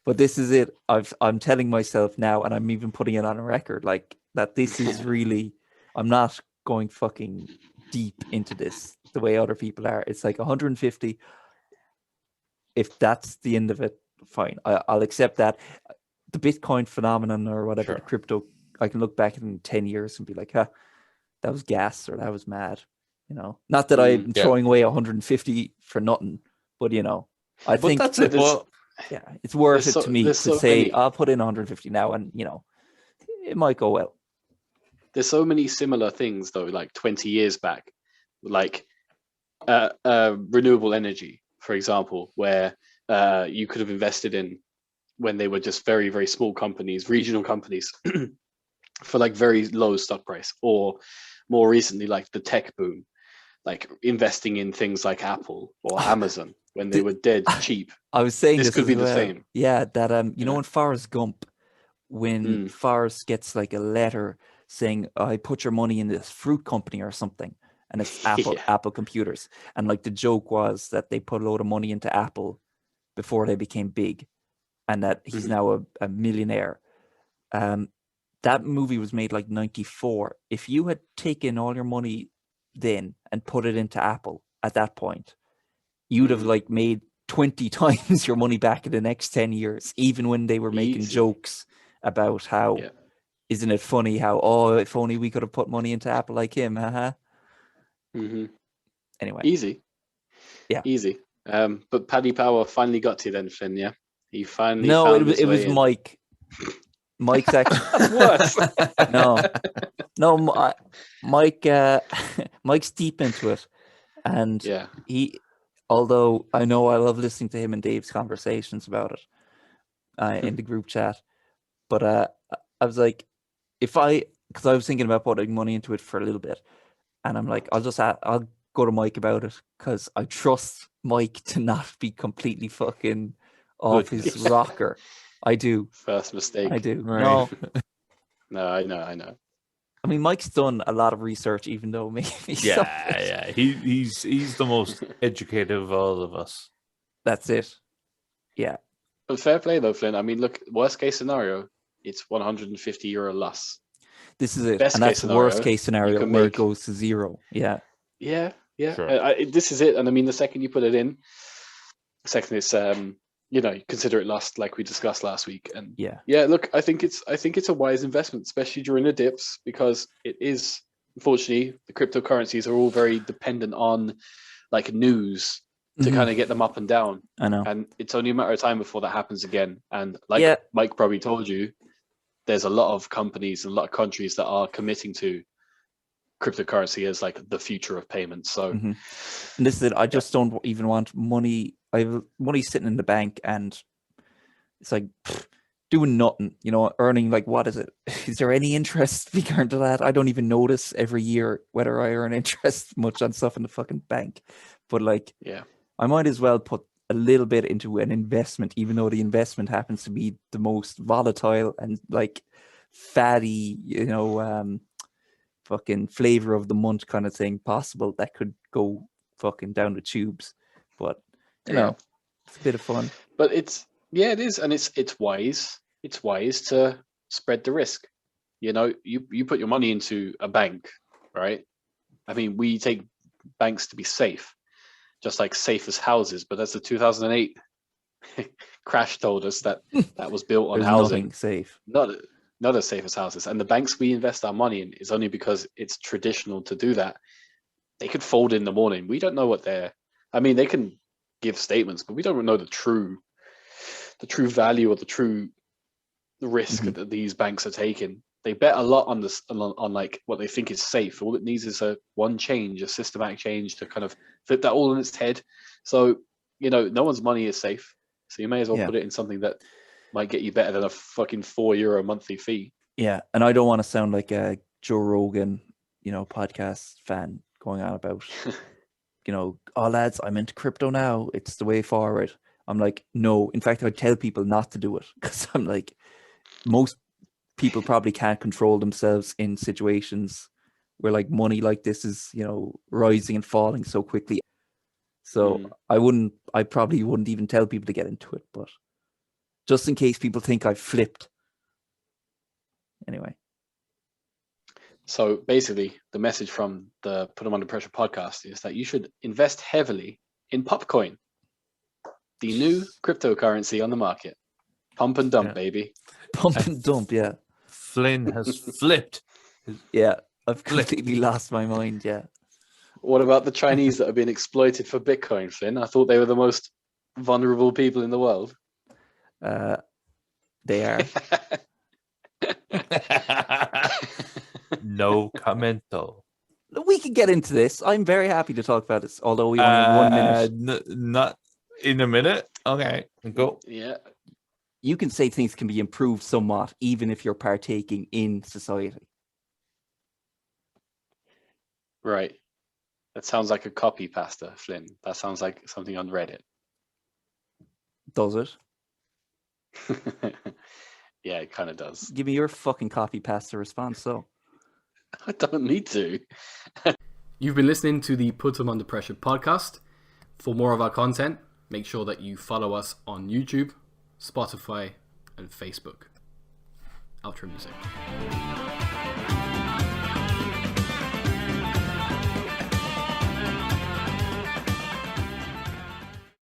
But this is it. I'm telling myself now, and I'm even putting it on a record, like that this is really, I'm not going fucking deep into this the way other people are. It's like 150. If that's the end of it, fine. I'll accept that. The Bitcoin phenomenon or whatever, Sure. the crypto, I can look back in 10 years and be like, that was gas or that was mad. Not that I'm throwing away 150 for nothing, but I think that's it. Well, yeah, it's worth it to me to say I'll put in 150 now, and it might go well. There's so many similar things though, like 20 years back, like renewable energy, for example, where you could have invested in when they were just very, very small companies, regional companies, for like very low stock price, or more recently, like the tech boom, like investing in things like Apple or Amazon when they were dead cheap. I was saying this could be the well. same. Yeah, that in Forrest Gump, when Forrest gets like a letter saying, "I put your money in this fruit company or something," and it's Apple computers, and like the joke was that they put a load of money into Apple before they became big, and that he's now a millionaire. That movie was made like 94. If you had taken all your money then and put it into Apple at that point, you'd have like made 20 times your money back in the next 10 years, even when they were making jokes about how, isn't it funny how, if only we could have put money into Apple like him, haha. Anyway. Easy. Yeah. Easy. But Paddy Power finally got to you then, Flynn, yeah? He finally No, found it was in. Mike. Mike's actually... That's worse. No, Mike. Mike's deep into it, and he. Although I know I love listening to him and Dave's conversations about it in the group chat, but I was like, if I because I was thinking about putting money into it for a little bit, and I'm like, I'll go to Mike about it because I trust Mike to not be completely fucking off his Goodness. rocker. I do. First mistake. I do. Right. No, No, I know. I mean, Mike's done a lot of research, even though maybe Yeah. He's the most educated of all of us. that's it. Yeah, But fair play though, Flynn. I mean, look, worst case scenario, it's €150 loss. this is it. Best And case that's worst scenario, case scenario you can where make- it goes to zero. Yeah. Yeah. Sure. This is it. And I mean, the second you put it in, the second it's you consider it lost, like we discussed last week. And Yeah. look, I think it's a wise investment, especially during the dips, because it is, unfortunately, the cryptocurrencies are all very dependent on like news to Mhm. kind of get them up and down. I know. And it's only a matter of time before that happens again. And like Yeah. Mike probably told you, there's a lot of companies and a lot of countries that are committing to cryptocurrency as like the future of payments. So Mhm. And this is it. I just don't even want money. I have money sitting in the bank, and it's like doing nothing. Earning like, what is it? Is there any interest being earned to that? I don't even notice every year whether I earn interest much on stuff in the fucking bank. But like, yeah, I might as well put a little bit into an investment, even though the investment happens to be the most volatile and like fatty, fucking flavor of the month kind of thing possible that could go fucking down the tubes. But Yeah. it's a bit of fun. but it is, and it's wise. It's wise to spread the risk. You put your money into a bank, right? I mean, we take banks to be safe, just like safe as houses. But as the 2008 crash told us, that was built on There's housing, nothing safe. not as safe as houses. And the banks we invest our money in is only because it's traditional to do that. They could fold in the morning. We don't know what they can give statements, but we don't know the true value or the risk Mhm. that these banks are taking. They bet a lot on this, on like what they think is safe. All it needs is a systematic change to kind of flip that all on its head. So, no one's money is safe. So you may as well Yeah. put it in something that might get you better than a fucking €4 monthly fee. Yeah, and I don't want to sound like a Joe Rogan, podcast fan going on about, oh lads, I'm into crypto now. It's the way forward. I'm like, no. In fact, I tell people not to do it because I'm like, most people probably can't control themselves in situations where like money like this is, rising and falling so quickly. So I probably wouldn't even tell people to get into it, but just in case people think I've flipped. Anyway. So basically, the message from the Put 'em Under Pressure podcast is that you should invest heavily in PUPcoin, the new cryptocurrency on the market. Pump and dump, Yeah. baby. Pump and dump, yeah. Flynn has flipped. Yeah, I've completely lost my mind, yeah. What about the Chinese that have been exploited for Bitcoin, Flynn? I thought they were the most vulnerable people in the world. They are. No commento. We can get into this. I'm very happy to talk about this, although we only have 1 minute. Not in a minute. Okay, go. Yeah. You can say things can be improved somewhat, even if you're partaking in society. Right. That sounds like a copy pasta, Flynn. That sounds like something on Reddit. Does it? Yeah, it kind of does. Give me your fucking copy pasta response, so. I don't need to. You've been listening to the Put 'em Under Pressure podcast. For more of our content, make sure that you follow us on YouTube, Spotify, and Facebook. Outro music.